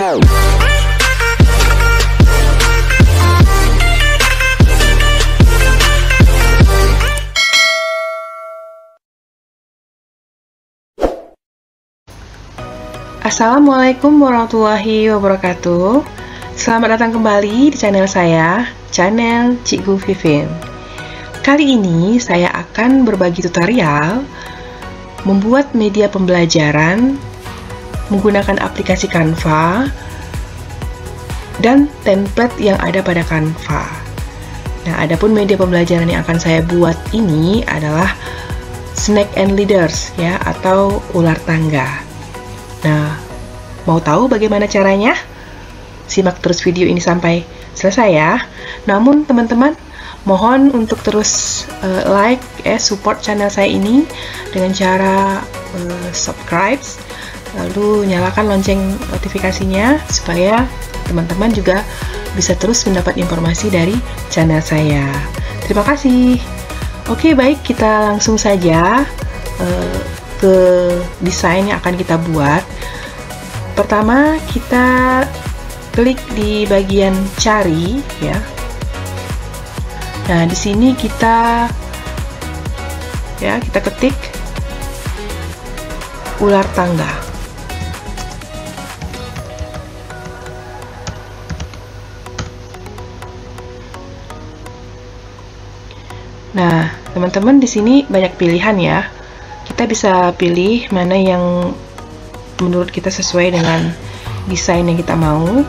Assalamualaikum warahmatullahi wabarakatuh. Selamat datang kembali di channel saya, channel Cikgu Vivin. Kali ini saya akan berbagi tutorial membuat media pembelajaran menggunakan aplikasi Canva dan template yang ada pada Canva. Nah, adapun media pembelajaran yang akan saya buat ini adalah Snake and Leaders ya, atau ular tangga. Nah, mau tahu bagaimana caranya? Simak terus video ini sampai selesai ya. Namun teman-teman, mohon untuk terus like, support channel saya ini dengan cara subscribe, lalu nyalakan lonceng notifikasinya supaya teman-teman juga bisa terus mendapat informasi dari channel saya. Terima kasih. Oke, baik, kita langsung saja ke desain yang akan kita buat. Pertama, kita klik di bagian cari ya. Nah, di sini kita ketik ular tangga. Nah, teman-teman, di sini banyak pilihan ya. Kita bisa pilih mana yang menurut kita sesuai dengan desain yang kita mau.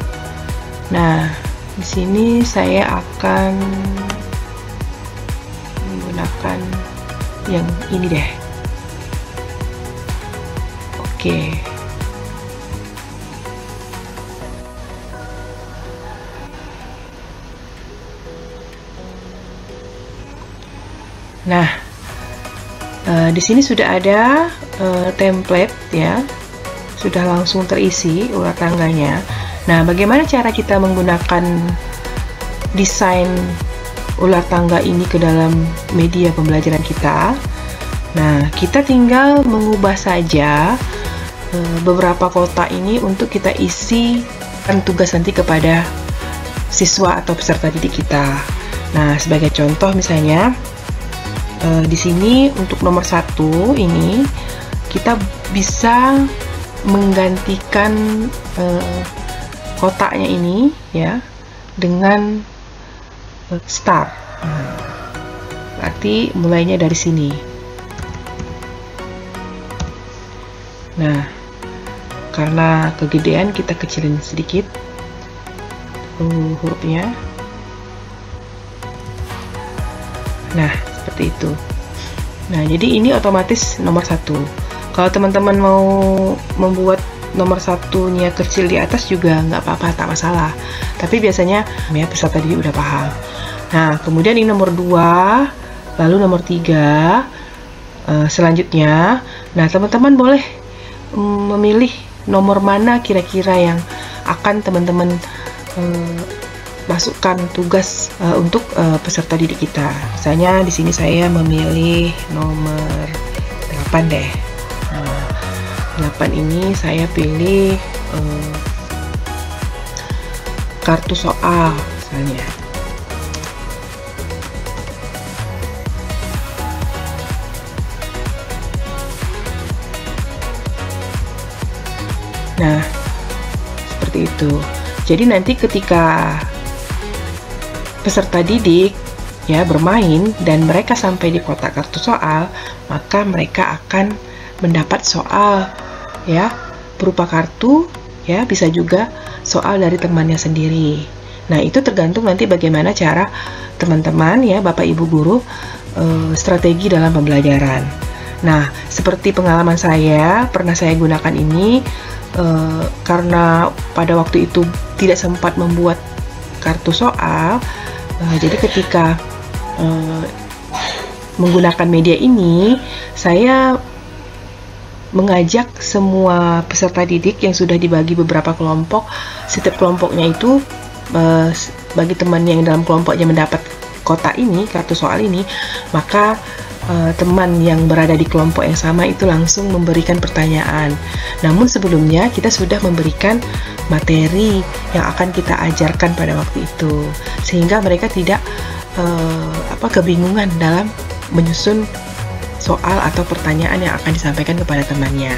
Nah, di sini saya akan menggunakan yang ini deh. Oke. Nah, di sini sudah ada template ya. Sudah langsung terisi ular tangganya. Nah, bagaimana cara kita menggunakan desain ular tangga ini ke dalam media pembelajaran kita? Nah, kita tinggal mengubah saja beberapa kotak ini untuk kita isi tugas nanti kepada siswa atau peserta didik kita. Nah, sebagai contoh misalnya di sini untuk nomor 1 ini kita bisa menggantikan kotaknya ini ya dengan star. Berarti mulainya dari sini. Nah, karena kegedean kita kecilin sedikit hurufnya. Nah, seperti itu. Nah, jadi ini otomatis nomor 1. Kalau teman-teman mau membuat nomor 1-nya kecil di atas juga nggak apa-apa, tak masalah. Tapi biasanya ya peserta didik udah paham. Nah, kemudian ini nomor 2, lalu nomor 3, selanjutnya. Nah, teman-teman boleh memilih nomor mana kira-kira yang akan teman-teman masukkan tugas untuk peserta didik kita. Misalnya di sini saya memilih nomor 8 deh. 8 ini saya pilih kartu soal misalnya. Nah, seperti itu. Jadi nanti ketika peserta didik ya bermain dan mereka sampai di kotak kartu soal, maka mereka akan mendapat soal ya berupa kartu ya, bisa juga soal dari temannya sendiri. Nah, itu tergantung nanti bagaimana cara teman-teman ya, Bapak Ibu guru strategi dalam pembelajaran. Nah, seperti pengalaman saya pernah saya gunakan ini karena pada waktu itu tidak sempat membuat kartu soal. Jadi ketika menggunakan media ini, saya mengajak semua peserta didik yang sudah dibagi beberapa kelompok. Setiap kelompoknya itu bagi teman yang dalam kelompoknya mendapat kotak ini, kartu soal ini, maka teman yang berada di kelompok yang sama itu langsung memberikan pertanyaan. Namun sebelumnya kita sudah memberikan materi yang akan kita ajarkan pada waktu itu, sehingga mereka tidak kebingungan dalam menyusun soal atau pertanyaan yang akan disampaikan kepada temannya.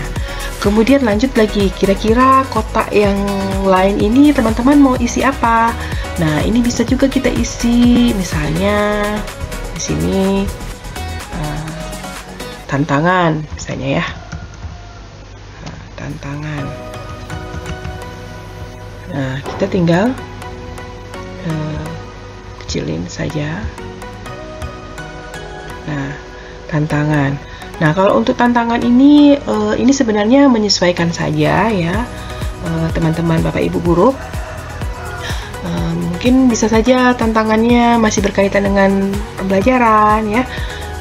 Kemudian lanjut lagi, kira-kira kotak yang lain ini teman-teman mau isi apa? Nah, ini bisa juga kita isi, misalnya di sini tantangan, misalnya ya, tantangan. Nah, kita tinggal kecilin saja. Nah, tantangan. Nah, kalau untuk tantangan ini sebenarnya menyesuaikan saja ya, teman-teman Bapak Ibu guru. Mungkin bisa saja tantangannya masih berkaitan dengan pembelajaran ya.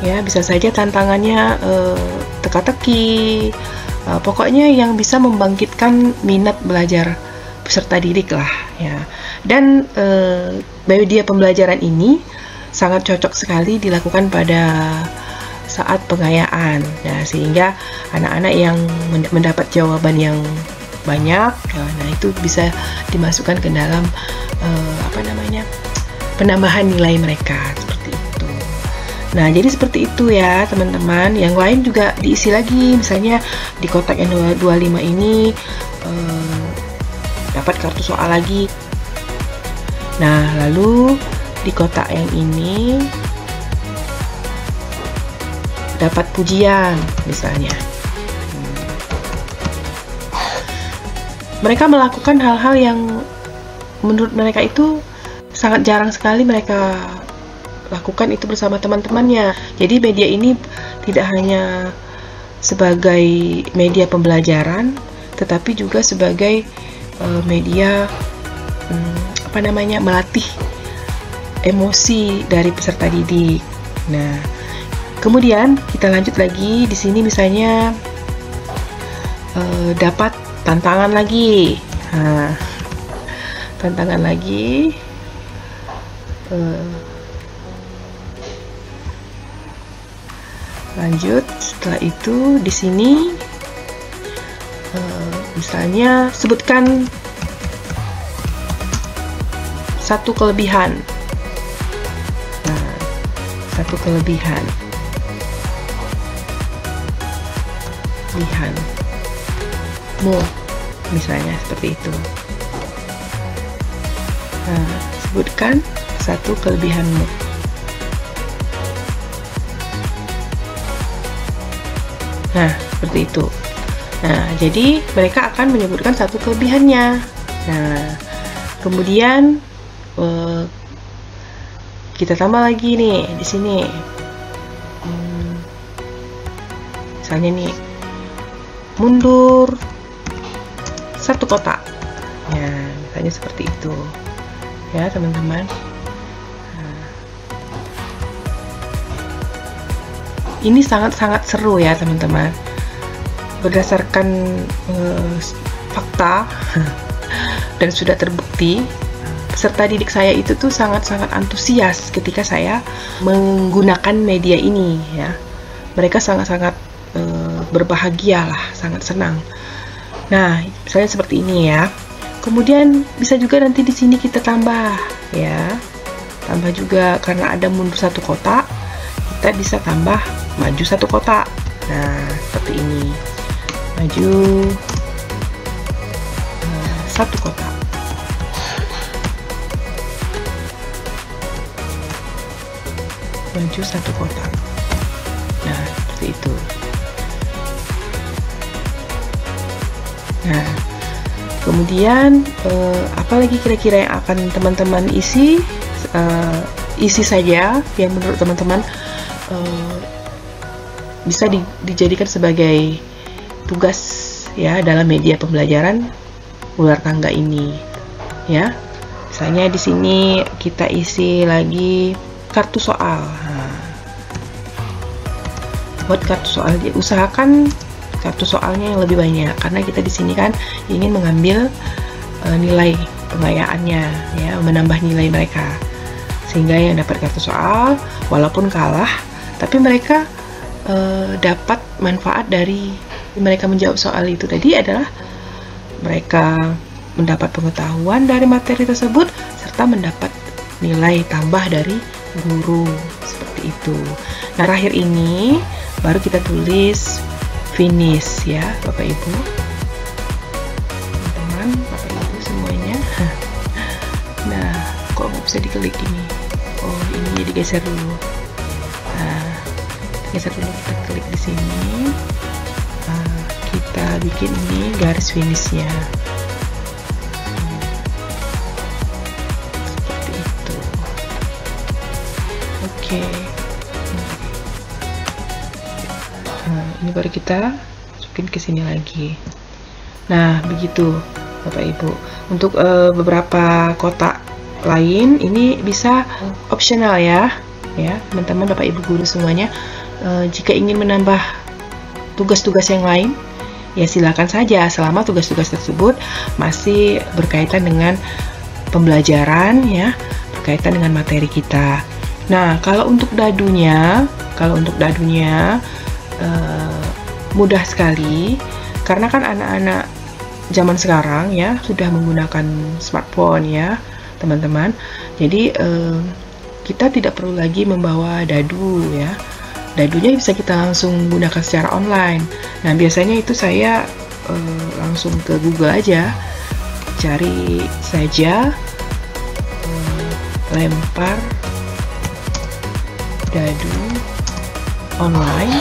Ya, bisa saja tantangannya teka-teki. Pokoknya yang bisa membangkitkan minat belajar peserta didik lah ya. Dan media pembelajaran ini sangat cocok sekali dilakukan pada saat pengayaan ya, sehingga anak-anak yang mendapat jawaban yang banyak ya, nah itu bisa dimasukkan ke dalam penambahan nilai mereka seperti itu. Nah, jadi seperti itu ya teman-teman. Yang lain juga diisi lagi, misalnya di kotak yang 25 ini dapat kartu soal lagi. Nah, lalu di kotak yang ini dapat pujian misalnya. Mereka melakukan hal-hal yang menurut mereka itu sangat jarang sekali mereka lakukan itu bersama teman-temannya. Jadi media ini tidak hanya sebagai media pembelajaran, tetapi juga sebagai media melatih emosi dari peserta didik. Nah, kemudian kita lanjut lagi di sini, misalnya dapat tantangan lagi. Nah, tantangan lagi. Lanjut, setelah itu di sini misalnya sebutkan satu kelebihan. Nah, satu kelebihanmu, misalnya seperti itu. Nah, sebutkan satu kelebihanmu. Nah, seperti itu. Nah, jadi mereka akan menyebutkan satu kelebihannya. Nah, kemudian kita tambah lagi nih di sini. Misalnya nih, mundur satu kotak. Ya, misalnya seperti itu. Ya, teman-teman. Ini sangat-sangat seru ya teman-teman. Berdasarkan fakta dan sudah terbukti, peserta didik saya itu tuh sangat-sangat antusias ketika saya menggunakan media ini ya. Mereka sangat-sangat berbahagia lah, sangat senang. Nah, misalnya seperti ini ya. Kemudian bisa juga nanti di sini kita tambah ya. Tambah juga karena ada mundur satu kotak, kita bisa tambah maju satu kotak. Nah, seperti ini. Maju satu kotak. Maju satu kotak. Nah, seperti itu. Nah, kemudian apalagi kira-kira yang akan teman-teman isi? Isi saja yang menurut teman-teman bisa dijadikan sebagai tugas ya dalam media pembelajaran ular tangga ini ya. Misalnya di sini kita isi lagi kartu soal. Nah, buat kartu soal, usahakan kartu soalnya yang lebih banyak karena kita di sini kan ingin mengambil nilai pengayaannya ya, menambah nilai mereka, sehingga yang dapat kartu soal walaupun kalah tapi mereka dapat manfaat dari mereka menjawab soal itu tadi adalah mereka mendapat pengetahuan dari materi tersebut serta mendapat nilai tambah dari guru, seperti itu. Nah, terakhir ini baru kita tulis finish ya Bapak Ibu, teman-teman, Bapak Ibu semuanya. Nah, kok nggak bisa diklik ini? Oh, ini digeser dulu. Nah, geser dulu, kita klik di sini. Nah, kita bikin ini garis finishnya. Seperti itu. Oke. Nah, ini baru kita masukin ke sini lagi. Nah, begitu Bapak Ibu. Untuk beberapa kotak lain ini bisa opsional ya teman-teman Bapak Ibu guru semuanya. Jika ingin menambah tugas-tugas yang lain ya silakan saja, selama tugas-tugas tersebut masih berkaitan dengan pembelajaran ya, berkaitan dengan materi kita. Nah, kalau untuk dadunya mudah sekali, karena kan anak-anak zaman sekarang ya sudah menggunakan smartphone ya teman-teman. Jadi kita tidak perlu lagi membawa dadu ya. Dadunya bisa kita langsung gunakan secara online. Nah, biasanya itu saya langsung ke Google aja, cari saja lempar dadu online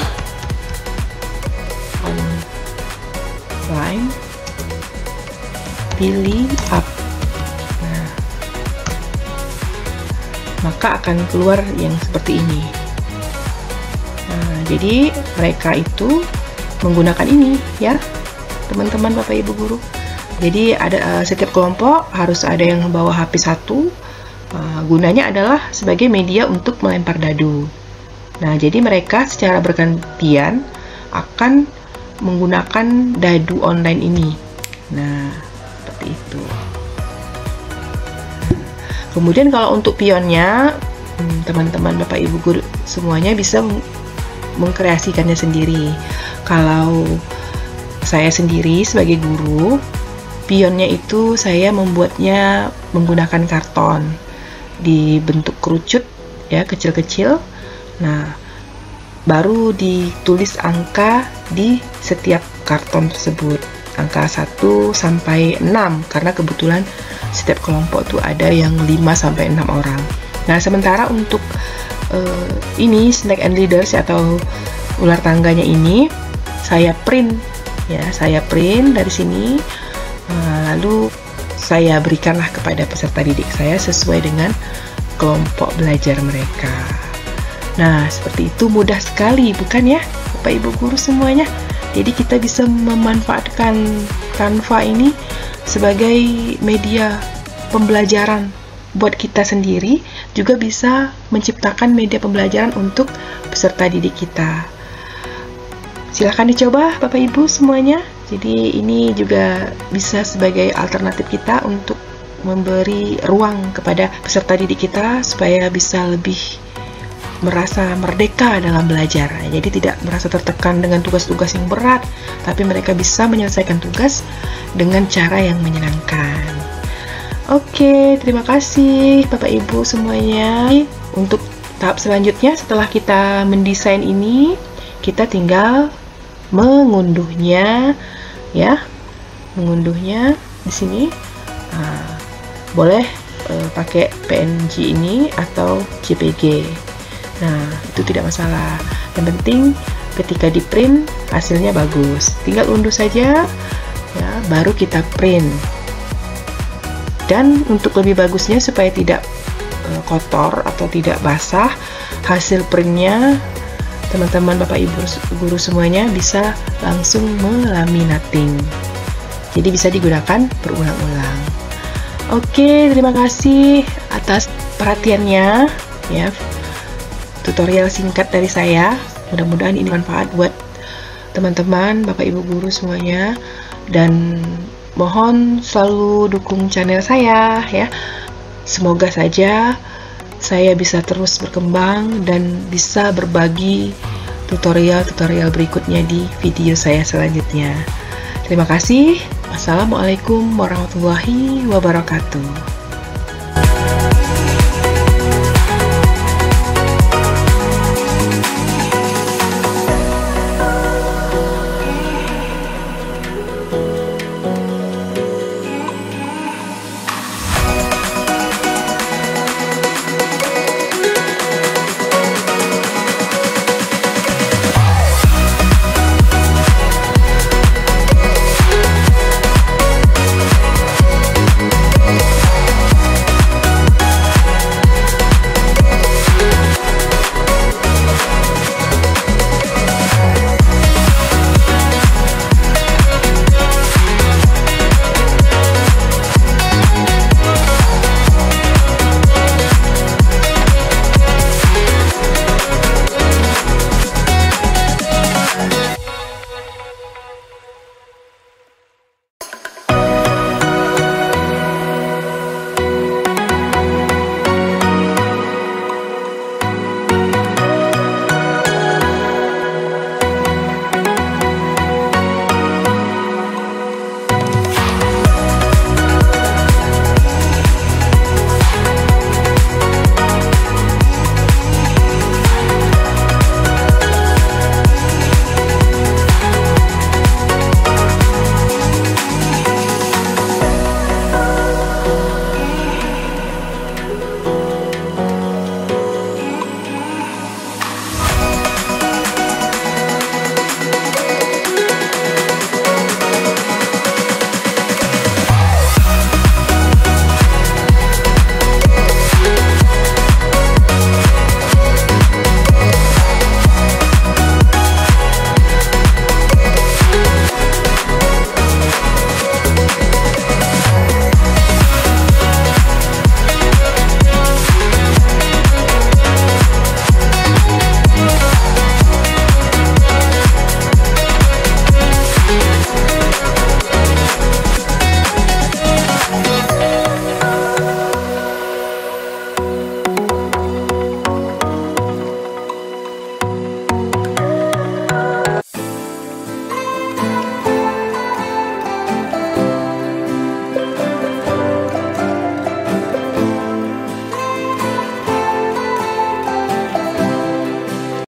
pilih up. Nah, maka akan keluar yang seperti ini. Nah, jadi mereka itu menggunakan ini ya teman-teman Bapak Ibu guru. Jadi ada setiap kelompok harus ada yang membawa HP 1. Gunanya adalah sebagai media untuk melempar dadu. Nah, jadi mereka secara bergantian akan menggunakan dadu online ini. Nah, seperti itu. Kemudian kalau untuk pionnya, teman-teman Bapak Ibu guru semuanya bisa mengkreasikannya sendiri. Kalau saya sendiri sebagai guru, pionnya itu saya membuatnya menggunakan karton dibentuk kerucut ya, kecil-kecil. Nah, baru ditulis angka di setiap karton tersebut, angka 1 sampai 6, karena kebetulan setiap kelompok tuh ada yang 5 sampai 6 orang. Nah, sementara untuk ini Snake and Leaders atau ular tangganya ini saya print ya, saya print dari sini, lalu saya berikanlah kepada peserta didik saya sesuai dengan kelompok belajar mereka. Nah, seperti itu, mudah sekali bukan ya Bapak Ibu guru semuanya. Jadi kita bisa memanfaatkan Canva ini sebagai media pembelajaran buat kita sendiri, juga bisa menciptakan media pembelajaran untuk peserta didik kita. Silahkan dicoba Bapak Ibu semuanya. Jadi ini juga bisa sebagai alternatif kita untuk memberi ruang kepada peserta didik kita supaya bisa lebih merasa merdeka dalam belajar. Jadi tidak merasa tertekan dengan tugas-tugas yang berat, tapi mereka bisa menyelesaikan tugas dengan cara yang menyenangkan. Oke, terima kasih Bapak Ibu semuanya. Untuk tahap selanjutnya, setelah kita mendesain ini, kita tinggal mengunduhnya ya, mengunduhnya di sini. Boleh pakai PNG ini atau JPG. Nah, itu tidak masalah. Yang penting ketika di print hasilnya bagus. Tinggal unduh saja ya, baru kita print. Dan untuk lebih bagusnya supaya tidak kotor atau tidak basah, hasil printnya teman-teman Bapak Ibu guru semuanya bisa langsung melaminating. Jadi bisa digunakan berulang-ulang. Oke, terima kasih atas perhatiannya ya. Tutorial singkat dari saya. Mudah-mudahan ini manfaat buat teman-teman Bapak Ibu guru semuanya, dan mohon selalu dukung channel saya ya. Semoga saja saya bisa terus berkembang dan bisa berbagi tutorial-tutorial berikutnya di video saya selanjutnya. Terima kasih. Wassalamualaikum warahmatullahi wabarakatuh.